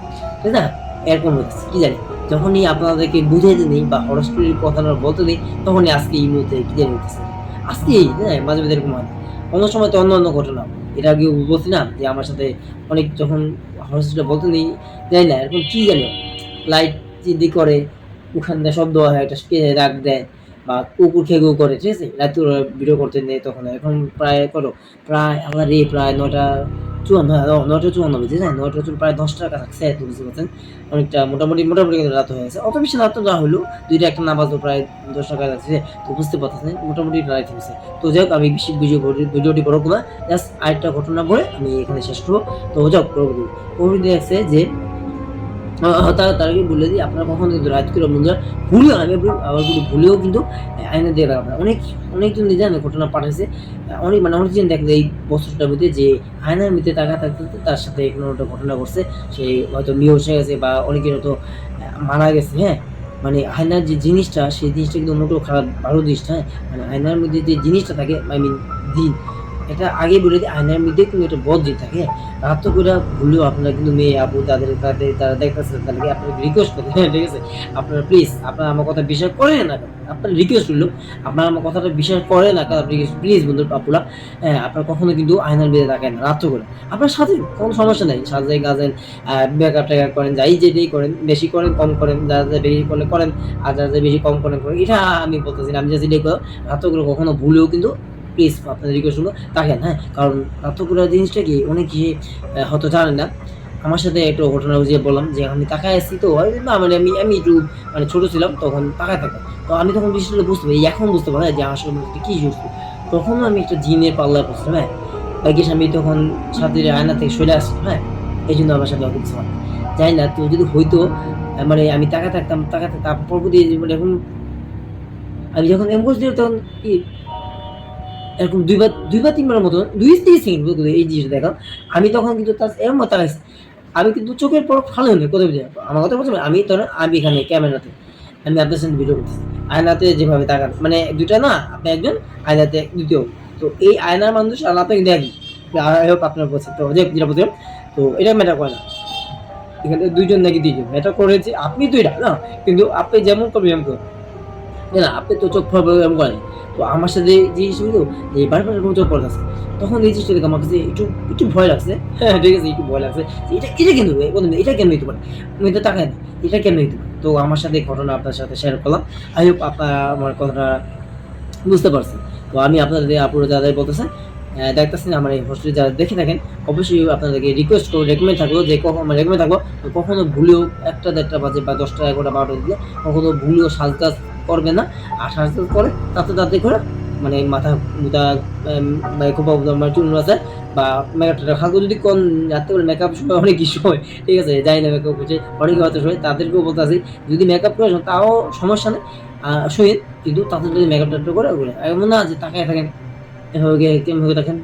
ঠিক না, এরকম হচ্ছে কি জানি, যখনই আপনাদেরকে বুঝাইতে নেই বা হরস্টোরির কথাটা বলতে নেই, তখনই আজকে এই মুহূর্তে কি জানি হতেছে, আজকে হ্যাঁ মাঝে মাঝে এরকম হয়, অন্য সময় তো অন্য অন্য ঘটনা। এর আগে বলছি না যে আমার সাথে অনেক যখন হরস্টোরিটা বলতে নেই, জানি না এরকম কি জানি, লাইট যদি করে ওখান থেকে শব্দ হয়, একটা রাগ দেয়, বা কুকুর খেগু করে, ঠিক আছে, রাত্রে ওরা ভিডিও করতে নেই তখন, এখন প্রায় করো, প্রায় আমার প্রায় 9:54, 9:54 বেজে যায়, 9:54 প্রায় 10টার কাছাকাছি বুঝতে পারছেন, অনেকটা মোটামুটি কিন্তু রাত হয়ে গেছে, অত বেশি রাত তো যা হলো, দুইটা একটা না বাজতো, প্রায় 10টার কাছাকাছি, তো বুঝতে পারতেছেন মোটামুটি রাত হয়েছে। তো যাই হোক, আমি বেশি ভিডিওটি করবো না, জাস্ট আরেকটা ঘটনা বলে আমি এখানে শেষ করবো। তো যাক পরবর্তী দেখছে যে তার আগে বলে দিই, আপনারা কখনো কিন্তু রাত করে বন্ধুরা ভুলেও, আমি আবার কিন্তু ভুলেও কিন্তু আয়না দিয়ে রাখবেন, অনেকজন জানে ঘটনা পাঠাইছে, অনেকজন দেখলে এই বছরটার মধ্যে যে আয়নার মধ্যে টাকা থাকতে তার সাথে কোনো একটা ঘটনা ঘটছে, সে হয়তো নিউজ হয়ে গেছে বা অনেকের হয়তো মারা গেছে, হ্যাঁ, মানে আয়নার যে জিনিসটা, সেই জিনিসটা কিন্তু মোটেও খারাপ ভালো জিনিসটা, হ্যাঁ, মানে আয়নার মধ্যে যে জিনিসটা থাকে, আই মিন দিন, এটা আগে বলে দিই, আয়নার মধ্যে কিন্তু একটা বদ থাকে, রাত করে ভুলেও আপনারা কিন্তু মেয়ে আপু তারা দেখতেছে, তাদেরকে আপনারা রিকোয়েস্ট করতে, হ্যাঁ ঠিক আছে, আপনারা প্লিজ আপনারা আমার কথা বিশ্বাস করেন না, আপনার রিকোয়েস্ট হলো, আপনারা আমার কথাটা বিশ্বাস করে না, আপনি প্লিজ বন্ধু আপুরা, হ্যাঁ আপনারা কখনো কিন্তু আয়নার বেঁধে থাকেন রাত্র করে, আপনার সাথে কোনো সমস্যা নেই, সাজে গাজেন মেকআপ টেকআপ করেন, যাই যেটাই করেন, বেশি করেন কম করেন, যারা বেশি করলে করেন, আর যারা বেশি কম করেন এটা আমি বলতেছি না, আমি যে যেটাই করো রাত্র করে কখনো ভুলেও কিন্তু প্লিজ আপনাদের রিকোয়েস্ট হলো থাকেন, হ্যাঁ, কারণ রাত্রকুড়া জিনিসটা কি অনেক কিছু হয়তো জানেন না। আমার সাথে একটা ঘটনা যে বললাম যে আমি তাকায় আসছি, তো মানে আমি একটু মানে ছোট ছিলাম তখন, তাকায় থাকা, তো আমি তখন বিষয়টা বুঝতে পারি, এখন বুঝতে পারি যে আসলে কি সুস্থ, তখন আমি একটা জিনের পাল্লায় পড়ছিলাম, হ্যাঁ, বাইকের আমি তখন সাথে আয়না থেকে সরে আসছি, হ্যাঁ, এই জন্য আমার সাথে অকিচ্ছা হয়, জানি না, তো যদি হয়তো মানে আমি তাকায় থাকতাম পরবর্তী মানে এখন আমি যখন এম করছি তখন কি এরকম দুইবার তিনবার মতো 2-3 সেকেন্ড এই জিনিসটা দেখা, আমি তখন কিন্তু তার এর মতো তাকাইছি, আমি কিন্তু চোখের পর ভালো নেই, কথা বুঝে আমার কথা বলছি, আমি ধরেন আমি এখানে ক্যামেরাতে আমি আপনার সাথে ভিডিও করতেছি, আয়নাতে যেভাবে তাকান, মানে দুইটা না, আপনি একজন আয়নাতে দ্বিতীয়, তো এই আয়নার মানুষ আর আপনি কিন্তু একই, আই হোপ আপনার বলছেন, তো যেটা বলছিলাম, তো এটা ম্যাটার করে না, এখানে দুইজন নাকি দুইজন ম্যাটার করেছে, আপনি দুইটা না, কিন্তু আপনি যেমন করবেন এমন করবেন, না আপনি তো চোখ প্রবলেম করেন, তো আমার সাথে যে জিনিসটা হলো যে বারবার এরকম চোখ পড়তেছে, তখন এই জিনিসটা দেখে আমার কাছে একটু একটু ভয় লাগছে। হ্যাঁ ঠিক আছে, একটু ভয় লাগছে যে এটা কেন হবে, এটা কেন হইতে পারে, আমি তো তাকাই না, এটা কেন হইতে পারে। তো আমার সাথে ঘটনা আপনার সাথে শেয়ার করলাম। আই হোপ আপনারা আমার কথাটা বুঝতে পারছেন। তো আমি আপনাদের আপুরা যাদের বলতেছেন দেখতেছেন আমার এই হোস্টেলে যারা দেখে থাকেন, অবশ্যই আপনাদেরকে রিকোয়েস্ট করবো, রেকমেন্ড থাকলো যে মানে রেকমেন্ড থাকবো কখনো ভুলেও ১টা ১.৫টা বাজে বা ১০টা ১১টা ১২টা দিলে কখনো ভুলেও সাজকাজ করবে না। আর সাজকাজ করে তাতে করে মানে মাথা মুথা খোপা আমার চুল আছে বা মেকআপটা হালকা যদি কোন রাত্রে বলে মেকআপ সময় অনেক কিছু হয়, ঠিক আছে, যাই না মেকআপ করছে অনেকে হয়তো সময় তাদেরকেও বলতে আসি যদি মেকআপ করে তাও সমস্যা নেই, শোয়েন, কিন্তু তাদের যদি মেকআপটা করে ওগুলো এমন না যে তাকায় থাকেন এভাবে কেমন দেখেন,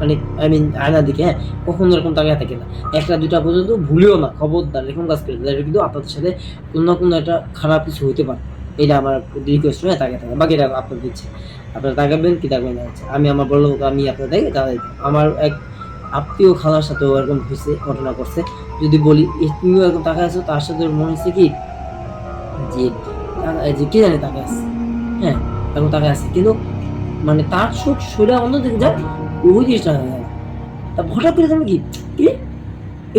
মানে আই মিন আয়নার দিকে, হ্যাঁ কখনো এরকম তাকিয়ে থাকে না। ১টা ২টা পর্যন্ত ভুলেও না, খবরদার এরকম কাজ করে এটা কিন্তু আপনাদের সাথে কোনো না কোনো একটা খারাপ কিছু হইতে পারে। এটা আমার রিকোয়েস্ট, হ্যাঁ তাকিয়ে থাকে, বাকিটা আপনার দিচ্ছে, আপনারা তাকাবেন কি তাকাবেন না হচ্ছে আমি আমার বললাম আমি আপনাদের তাদের আমার এক আত্মীয় খালার সাথেও এরকম হয়েছে, ঘটনা করছে। যদি বলি তুমিও এরকম তাকায় আছো, তার সাথে মনে হচ্ছে কি যে কে জানে তাকায় আছে, হ্যাঁ এরকম তাকায় আছে, কিন্তু মানে তার চোখ সরে অন্যদিকে যায়, ওই জিনিসটা হয়ে গেল। তা হঠাৎ করে তুমি কি কি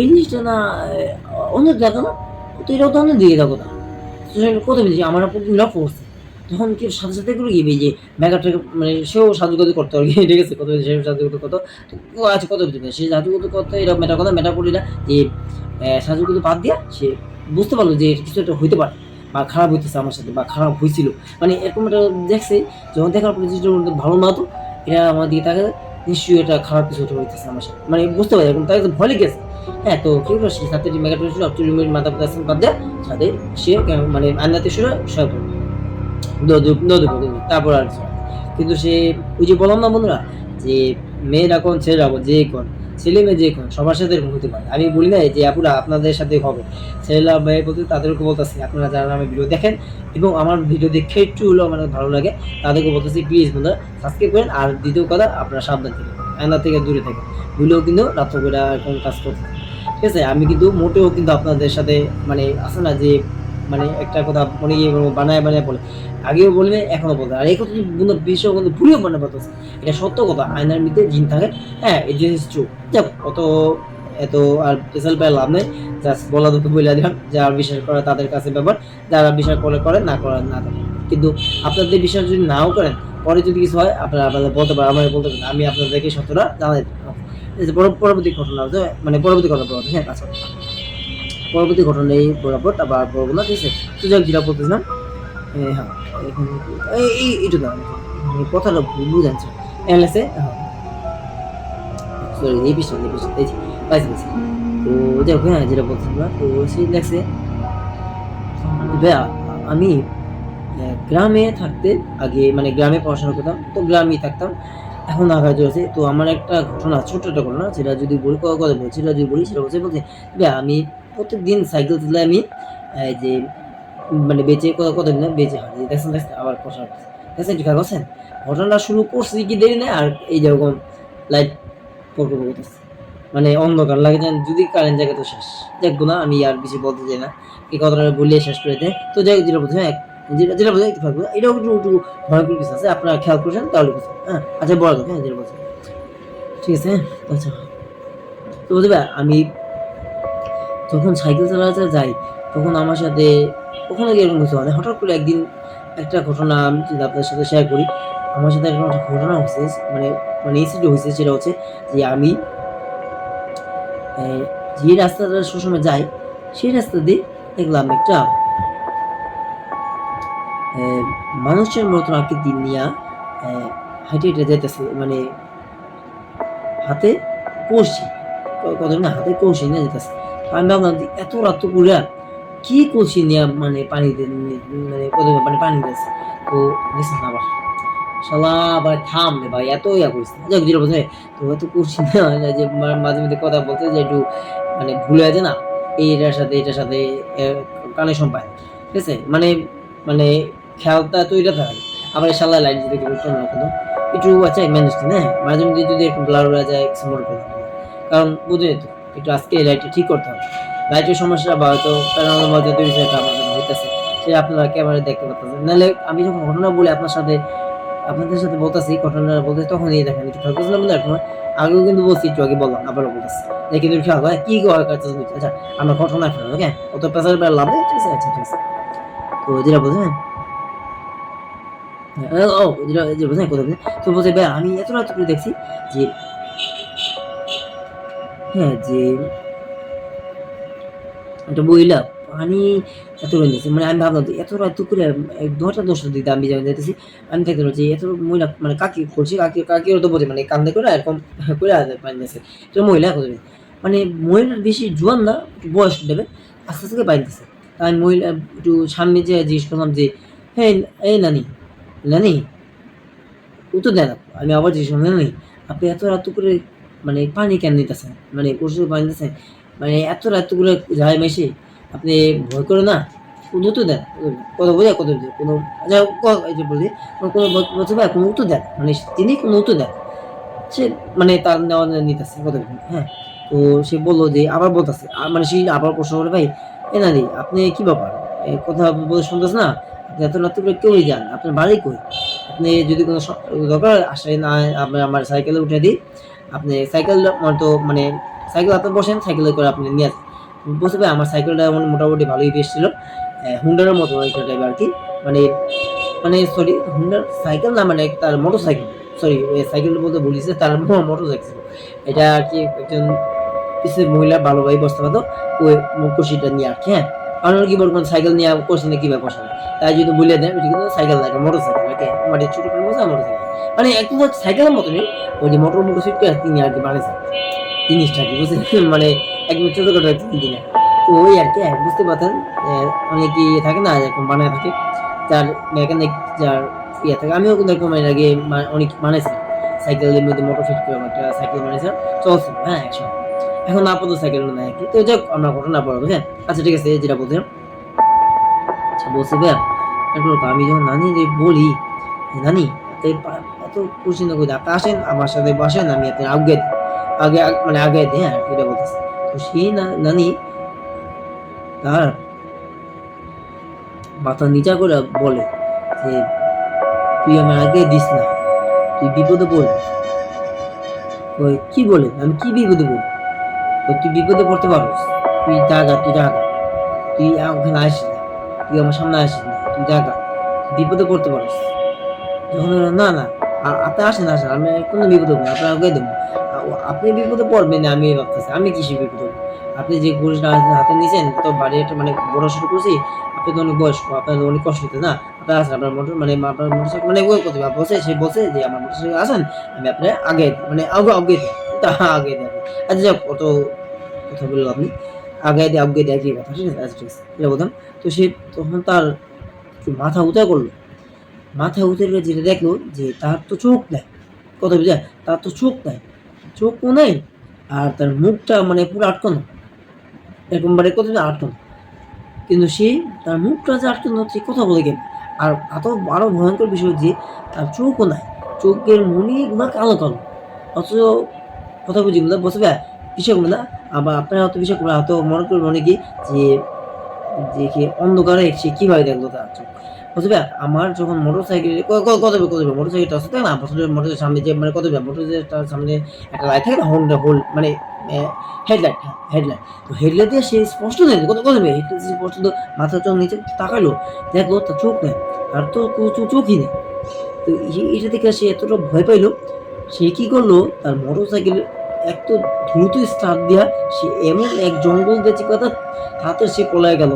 এই জিনিসটা না অন্য দেখো না, তো এটাও তো অন্য দিকে দেখো না, কত বেশি আমার প্রতিদিন লক্ষ্য করছে। তখন কি সাথে সাথে করে কি যে মেকআপটাকে মানে সেও সাজুগুজু করতে পারবে, ঠিক আছে, কত বেশি সেও সাজুগুজু করতো, ও আছে কত বেশি সে সাজুগুজু করতে এরকম মেটা কথা মেটা করি না যে সাজুগুজু বাদ দিয়া সে বুঝতে পারলো যে কিছু একটা হইতে পারে বা খারাপ হইতেছে আমার সাথে বা খারাপ হয়েছিল, মানে এরকম একটা দেখছে, যখন দেখার পরে জিনিসটার মধ্যে ভালো না হতো, এটা আমার দিকে তাকে নিশ্চয়ই এটা খারাপ কিছু একটা হইতেছে আমার সাথে, মানে বুঝতে পারে এখন তাকে ভয় লেগেছে। হ্যাঁ তো কি হলো, সে সাথে মেকআপ ছিল রুমের মাথা পাতা বাদ দেয়া সাথে সে মানে আন্নাতে শুয়ে পড়ে তারপর আর কিন্তু সে ওই যে বললাম না বন্ধুরা যে মেয়েরা কোন ছেলেরা কোন যে কোন ছেলে মেয়ে যে কোন সবার সাথে এরকম হতে পারে। আমি বলি না যে আপুরা আপনাদের সাথে হবে, ছেলেরা মেয়ে বলতে তাদেরকে বলতেছি আপনারা যারা আমার ভিডিও দেখেন এবং আমার ভিডিও দেখে একটু হলেও আমার ভালো লাগে তাদেরকে বলতেছি প্লিজ বন্ধুরা সাবস্ক্রাইব করেন। আর দ্বিতীয় কথা আপনারা সাবধান থাকেন, আয়না থেকে দূরে থাকেন, ভুলেও কিন্তু রাত্র করে এরকম কাজ করতে, ঠিক আছে। আমি কিন্তু মোটেও কিন্তু আপনাদের সাথে মানে আছে না যে মানে একটা কথা মনে গিয়ে বানায় বলে, আগেও বলবে এখনো বলতে, আর এই কথা বন্ধু বিষয় কিন্তু ভুলেও মনে পড়তেছে, এটা সত্য কথা, আয়নার মধ্যে জিন থাকে, হ্যাঁ এই জিনিস চুপ যাক অত এত আর পেশাল পায় লাভ নেই, জাস্ট বলা দুটো বলে দিলাম, যারা বিশ্বাস করে তাদের কাছে ব্যাপার, যারা বিশ্বাস করে না করে না থাকে। কিন্তু আপনাদের বিশ্বাস যদি নাও করেন পরে যদি কিছু হয় আপনারা আপনাদের বলতে পারেন, আমার বলতে পারেন, আমি আপনাদেরকে সত্যটা জানাই দেবো। পরবর্তী ঘটনা মানে পরবর্তী ঘটনা বলতে, হ্যাঁ আচ্ছা পরবর্তী ঘটনা এই বরাবর আবার বলবো না, ঠিক আছে। তো যাক যেটা বলতেছিলাম হ্যাঁ এখন এইটু দাঁড়ান কথাটা ভুল জানছে এমএলএসে, সরি এই পিছন পাইছি পাইছি। তো যাই হোক, হ্যাঁ যেটা বলছিলাম না, তো সেই লেগছে ভাইয়া আমি গ্রামে থাকতে আগে মানে গ্রামে পড়াশোনা করতাম, তো গ্রামেই থাকতাম, এখন ঢাকায় চলেছে। তো আমার একটা ঘটনা ছোট্ট একটা ঘটনা, সেটা যদি বলি কথা বলছি, সেটা যদি বলি সেটা বলছে ভাইয়া আমি প্রত্যেক দিন সাইকেল চালাই আমি যে মানে বেঁচে কতদিন না বেঁচে হয় দেখছেন আবার কষা দেখছেন ঠিক আছে। ঘটনাটা শুরু করছি কি দেরি নেই, আর এই যেরকম লাইট পড়তে করতেছে মানে অন্ধকার লাগে যান, যদি কারেন্ট জায়গা তো শেষ দেখবো না, আমি আর বেশি বলতে চাই না, এই কথাটা বলিয়ে শেষ করে দেয়। তো যাই যেটা বলছে হ্যাঁ যেটা বলছে একটু থাকবো, এটাও একটু ভয়ঙ্কর কিছু আছে, আপনারা খেয়াল করছেন তাহলে বুঝতে, হ্যাঁ আচ্ছা বড় হ্যাঁ যেটা বলছে ঠিক আছে। হ্যাঁ আচ্ছা তো বুঝবে আমি যখন সাইকেল চালাতে যাই তখন আমার সাথে ওখানে গিয়ে এরকম কিছু হয়, হঠাৎ করে একদিন একটা ঘটনা আমি যদি আপনাদের সাথে শেয়ার করি, আমার সাথে এরকম একটা ঘটনা হচ্ছে, মানে মানে ইনসিডেন্ট হয়েছে, সেটা হচ্ছে যে আমি যে রাস্তাটা সবসময় যাই সেই রাস্তা দিয়ে দেখলাম একটা মানুষের মতো আকৃতি নিয়ে হাঁটে হেঁটে যেতেছে, মানে হাতে কলসি কত না হাতে কলসি নিয়ে যেতেছে। আমি ভাবলাম যে এত রাত পুরা কি কলসি নিয়ে মানে পানি মানে কত মানে পানি দিয়েছে, তো দেখছেন আবার শালা ভাই থাম রে ভাই এত ইয়া করিস না, যাক যেটা বলছে তো এত কলসি না যে মাঝে মধ্যে কথা বলতে যে একটু মানে ভুলে আছে না, এটার সাথে কানেকশন পায়, ঠিক আছে, মানে মানে খেয়ালটা তো এটা থাকে। আবার শালা লাইট যদি একটু না কোনো একটু আচ্ছা ম্যানেজ হ্যাঁ মাঝে মধ্যে যদি একটু ব্লার হয়ে যায় কিছু মনে করতে হবে, কারণ বুঝে তো একটু আজকে লাইটটা ঠিক করতে হবে, লাইটের সমস্যা বা হয়তো প্যারানর্মাল যে তৈরি সেটা আমার জন্য হইতেছে, সেটা আপনারা ক্যামেরায় দেখতে পাচ্ছেন। নাহলে আমি যখন ঘটনা বলি আপনাদের সাথে বলতেছি, ঘটনা বলতেছি, তখনই দেখেন একটু খেয়াল করছিলাম না এখন। আগেও কিন্তু বলছি, একটু আগে বললাম, আবারও বলতেছি, দেখি তুমি খেয়াল করে কি করার কাছে। আচ্ছা, আমরা ঘটনা ফেলো, ওকে? অত পেশার বেড়া লাভ নেই, ঠিক আছে? আচ্ছা, ঠিক আছে। তো যেটা বলছেন, ও যেটা বলছেন কথা বলছেন, তো বলছে ভাই আমি এত রাত করে দেখছি যে, হ্যাঁ, যে একটা মহিলা পানি এত রয়েছে, মানে আমি ভাবলাম এত রাত করে 9টা-10টার দিকে আমি যখন যাইতেছি, আমি দেখতে পাচ্ছি এত মহিলা, মানে কাকি করছি, কাকিও তো বোঝে, মানে কান্দে করে এরকম করে পানি দিচ্ছে। এটা মহিলা কথা, মানে মহিলার বেশি জোয়ান না, একটু বয়স দেবে, আস্তে আস্তে পানি দিচ্ছে। তাই মহিলা একটু সামনে যে জিজ্ঞেস করলাম যে, হ্যাঁ এই নানি, নানি উত্তর দেন। আমি আবার জিজ্ঞেস করলাম, নানি আপনি এত রাত করে মানে পানি কেন নিতেছেন, মানে প্রচুর পানি দিতেছেন, মানে এত রাত করে যায় মেশে, আপনি ভয় করে না? কোনো উত্তর দেন, কথা বোঝা, কথা বোঝা কোনো, আচ্ছা এই যে বলি, কোনো বলছে ভাই কোনো উত্তর দেন, মানে তিনি কোনো উত্তর দেন, সে মানে তার নেওয়া নিতেছে কথা বলি, হ্যাঁ। তো সে বললো যে, আবার বলতেছে, মানে সে আবার প্রশ্ন করে, ভাই এ নানি আপনি কি ব্যাপার, এই কথা বলে শুনতেছে না? আপনি এত রাত্রে করে কেউই যান, আপনার বাড়ি কই? আপনি যদি কোনো দরকার আসে না, আপনি আমার সাইকেলে উঠে দিই, আপনি সাইকেল তো মানে সাইকেল আপনি বসেন, সাইকেলে করে আপনি নিয়ে আসেন। বুঝতে পারি আমার সাইকেলটা এমন মোটামুটি ভালোই বেশ ছিল, হুন্ডারের মতো একটা টাইপের আর কি, মানে মানে সরি হুন্ডার সাইকেল না, মানে তার মোটর সাইকেল, সরি সাইকেল বলতে বলিছে, তার মোটর সাইকেল। এটা আর কি একজন কিছু মহিলা ভালো ভাই বসতে পারতো, ওই কষিটা নিয়ে আর কি, হ্যাঁ। কারণ কি বলবো, সাইকেল নিয়ে কষি না কিভাবে বসাবে, তাই যদি বলে দেন ওইটা কিন্তু সাইকেল লাগে, মোটর সাইকেল, ওকে? মানে ছোট করে বসে মোটর সাইকেল, মানে একদম সাইকেলের মতনই, ওই যে মোটর সিট তিনি আর কি বানিয়েছে জিনিসটা, কি বুঝছেন? মানে একদম ছোটখাটো একটা জিনিস। তো ওই আর কি, বুঝতে পারতেন, অনেক ইয়ে থাকে না, এরকম বানায় থাকে, যার মেকানিক, যার ইয়ে থাকে। আমিও কিন্তু এরকম এর আগে অনেক বানাইছিলাম, সাইকেলের মধ্যে মোটর ফিট করে একটা সাইকেল বানিয়েছিলাম, চলছিল, হ্যাঁ, একসময়। এখন আপাতত সাইকেল নাই আর কি। তো যাক, আমরা ঘটনা পড়াবো, হ্যাঁ। আচ্ছা, ঠিক আছে, যেটা বলছিলাম, আচ্ছা বলছি ভাইয়া, আমি যখন নানি বলি, নানি এত খুশি না করি, আপনি আসেন আমার সাথে বসেন, আমি আপনার মানে আগে দিই, হ্যাঁ, এটা বলতেছে। তো সেই নানি তার মাথা নিচা করে বলে যে, তুই আমার আগে দিস না, তুই বিপদে পড়বি। ওই কি বলে, আমি কি বিপদে পড়বি? তুই বিপদে পড়তে পারোস, তুই জাগা, তুই ওখানে আসিস না, তুই আমার সামনে আসিস না, তুই জাগা, বিপদে পড়তে পারোস। যখন না না, আপনি আসেন, আমি কোনো বিপদে পড়বো, আপনার আগে দেবো। আপনি বিপদে পড়বেন না, আমি ভাবতেছি আমি কিসে বিপদে পড়বো? আপনি যে পুরুষটা হাতে নিয়েছেন, তো বাড়ি একটা মানে বড় শুরু করছি, আপনি তো অনেক বয়স্ক, আপনার অনেক কষ্ট হচ্ছে না? আপনার আসেন, আপনার মোটর মানে আপনার মোটরসাইকেল, মানে ওই কথা বলছে, সে বলছে যে আমার মোটরসাইকেল আসেন, আমি আপনার আগে মানে আগে দিই, তা আগে দিই। আচ্ছা যাক, কত কথা বললো আপনি, আগে দিয়ে একই কথা, ঠিক আছে? আচ্ছা, ঠিক আছে, এটা বলতাম। তো সে তখন তার মাথা উঁচা করলো, মাথা উঁচু করে যেটা দেখলো যে তার তো চোখ নাই, কথা বুঝা, তার তো চোখ নাই, চোখও নাই, আর তার মুখটা মানে পুরো আটকানো, এরকম মানে কত আটকানো, কিন্তু সে তার মুখটা যে আটকানো, সে কথা বলে গেল। আর আরো ভয়ঙ্কর বিষয় যে তার চোখও নাই, চোখের মণিগুলো কালো কালো, অথচ কথা বুঝি গুলো বসে বিষয় না। আবার আপনারা হয়তো বিষয় করবেন, হয়তো মনে করবেন অনেকে যে দেখে অন্ধকারে সে কিভাবে দেখলো তার চোখ। বুঝবে, আমার যখন মোটরসাইকেল কত মোটরসাইকেলটা আছে তাই না, মোটরের সামনে যে মানে মোটরের সামনে একটা লাইট থাকে না, হোল মানে হেডলাইট, হেডলাইট। তো হেডলাইট দিয়ে সে স্পষ্ট নেই, কত হেডলাইট স্পষ্ট, মাথা চোখ নিচে তাকাইলো, দেখলো তার চোখ নেই, আর তো চোখই নেই। তো এটা দেখে সে এতটা ভয় পাইলো, সে কি করলো, তার মোটরসাইকেল এত দ্রুত স্টার্ট দিয়া সে এমন এক জঙ্গল দেখছে কথা, তাতে সে পলায় গেল,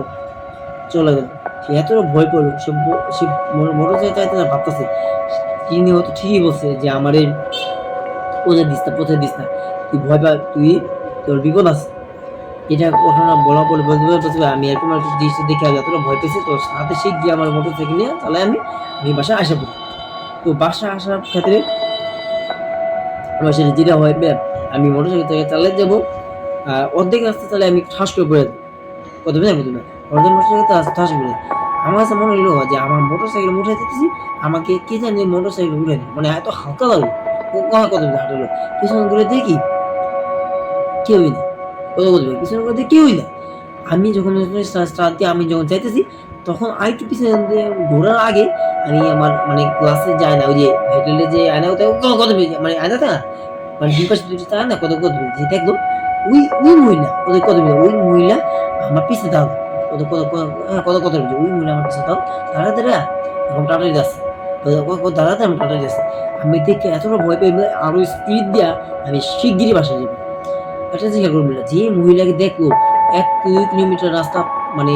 চলে গেল। সে এতটা ভয় পেলো, সে মোটরসাইকেল চাইতে না, ভাবতেছে তিনি হয়তো ঠিকই বলছে যে আমার এই পৌঁছে দিস না, তুই ভয় পা, তোর বিপদ আছে। এটা ঘটনা বলা বলে বলতে আমি এরকম একটা দৃশ্য দেখে যতটা ভয় পেয়েছি, তো সাথে শিখ গিয়ে আমার মোটরসাইকেল নিয়ে চালাই আমি বাসায় আসা পড়ি। তো বাসায় আসার ক্ষেত্রে আমার সেটা যেটা হয়, আমি মোটরসাইকেল থেকে চালাই যাবো, অর্ধেক রাস্তা চালে আমি ঠাস করে পড়ে যাবো, প্রথমে অর্ধেক মোটরসাইকেল তো আছে ঠাস করে। আমার কাছে মনে হলো যে আমার মোটরসাইকেল উঠে যেতেছি, আমাকে কে জানি মোটরসাইকেল উঠে দিই, মানে এত হালকা লাগলো, কত হাঁটলো, পিছন ঘুরে দেখি কেউই নেই, কথা বলবে, পিছন ঘুরে দেখি কেউই নেই। আমি যখন স্টার্ট দিয়ে আমি যখন যাইতেছি তখন আরেকটু পিছনে ঘোরার আগে আমি আমার মানে ক্লাসে যায় না, ওই যে হোটেলে যে আয়না কত মানে আয়নাতে না মানে দুই পাশে দুইটা তারা না কত যে দেখলো ওই মহিলা ওদের কত ওই মহিলা আমার পিছনে দাও কত ওই মহিলা আমার পিছনে দাও দাঁড়াতে এখন টাটাই যাচ্ছে দাঁড়াতে আমি টাটাই যাচ্ছে। আমি দেখে এতটা ভয় পেয়ে আরো স্পিড দিয়া আমি শিগগিরই বাসায় যাবো। একটা জিজ্ঞাসা করবো যে মহিলাকে দেখলো 1-2 কিলোমিটার রাস্তা মানে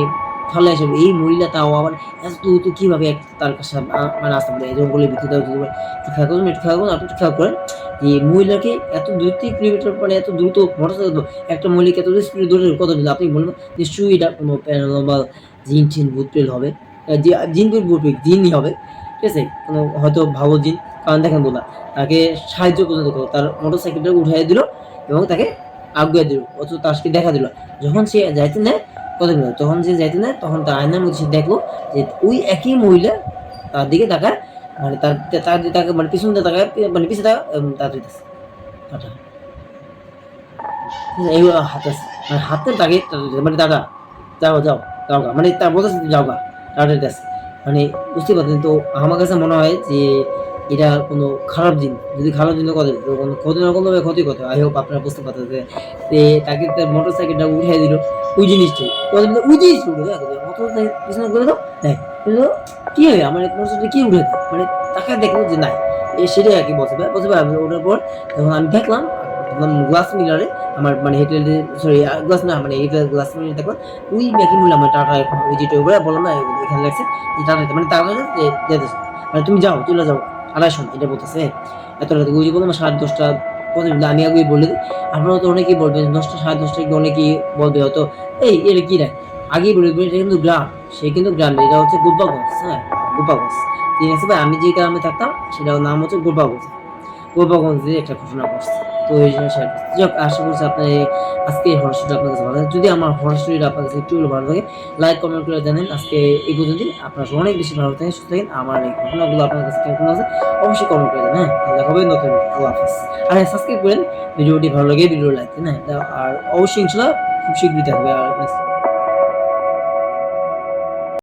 ফলে আসবে, এই মহিলা তাও আবার এত দ্রুত কিভাবে তার কাছে মানে আসতে পারে জঙ্গলের ভিতরে একটু খেয়াল করুন আপনি একটু খেয়াল করেন যে মহিলাকে এত 2-3 কিলোমিটার মানে এত দ্রুত মোটরসাইকেল একটা মহিলাকে এত স্পিডে দৌড়ে কত দিল আপনি বলবেন নিশ্চয়ই এটা কোনো প্যারানর্মাল জিন ভূত প্রেত হবে, জিনই হবে, ঠিক আছে, কোনো হয়তো ভালো জিন। কারণ দেখেন বলা তাকে সাহায্য পর্যন্ত করো, তার মোটরসাইকেলটা উঠাই দিল এবং তাকে আজ্ঞা দিল, অথচ তাকে দেখা দিল যখন সে যাইতে নেয় তখন যে যাইতে নেয় তখন তার আয়নার মধ্যে সে দেখলো যে ওই একই মহিলা তার দিকে তাকায়, মানে তার তাকে মানে পিছনে তাকায় মানে পিছিয়ে তাকায় এবং তার টাটা এই হাতে মানে হাতে তাকে মানে টাটা যাও মানে তার বলতেছে যাও গা টাটা আছে মানে বুঝতে পারছেন। তো আমার কাছে মনে হয় যে এটা কোনো খারাপ জিন, যদি খারাপ জিন করে তো কোনো ক্ষতি না করলে ক্ষতি করতে আই হোপ আপনারা বুঝতে পারতেছে যে তাকে তার মোটর সাইকেলটা উঠিয়ে দিল ওই জিনিসটাই ওই জিনিসটা উঠে মোটর পিছনে করে দাও দেখ কিন্তু কি হয় আমার মোটর সাইকেল কি উঠে দেয় মানে তাকে দেখলো যে নাই সেটাই আর কি বলতে পারে আমি ওঠার পর যখন আমি দেখলাম গ্লাস মিলারে আমার মানে হেঁটে সরি গ্লাস না মানে এটা গ্লাস মিলারে দেখলাম ওই ব্যাকি মূল্য আমার টাটা এখন ওই যেটা ওগুলো বললাম না এখানে লাগছে যে টাটা মানে টাটা যেতেছে মানে তুমি যাও চলে যাও 2:30 এটা বলতেছে এত রাতে ওই যে বললাম 10:30 প্রতিদিন আমি আগে বলে দিই। আপনারা তো অনেকেই বলবেন 10টা 10:30 কি অনেকেই বলবে হয়তো এই এটা কি রায় আগেই বলে এটা কিন্তু গ্রাম, সে কিন্তু গ্রামে এটা হচ্ছে গোপাগঞ্জ, হ্যাঁ গোপাগঞ্জ, ঠিক আছে ভাই। আমি যে গ্রামে থাকতাম সেটার নাম হচ্ছে গোপাগঞ্জে একটা ঘটনা ঘটছে। তো এই জন্য শেয়ার করছি। যাক আশা করছি আপনার আজকে এই হরর স্টোরিটা আপনার কাছে ভালো লাগে। যদি আমার হরর স্টোরিটা আপনার কাছে একটু ভালো লাগে লাইক কমেন্ট করে জানেন। আজকে এই পর্যন্তই। আপনারা অনেক বেশি ভালো থাকেন সুস্থ থাকেন। আমার এই ঘটনাগুলো আপনার কাছে কেমন আছে অবশ্যই কমেন্ট করে দেন। হ্যাঁ দেখা হবে নতুন। আল্লাহ হাফেজ। আর সাবস্ক্রাইব করেন ভিডিওটি ভালো লাগে ভিডিও লাইক দেন। হ্যাঁ আর অবশ্যই ইনশাআল্লাহ খুব শীঘ্রই থাকবে আর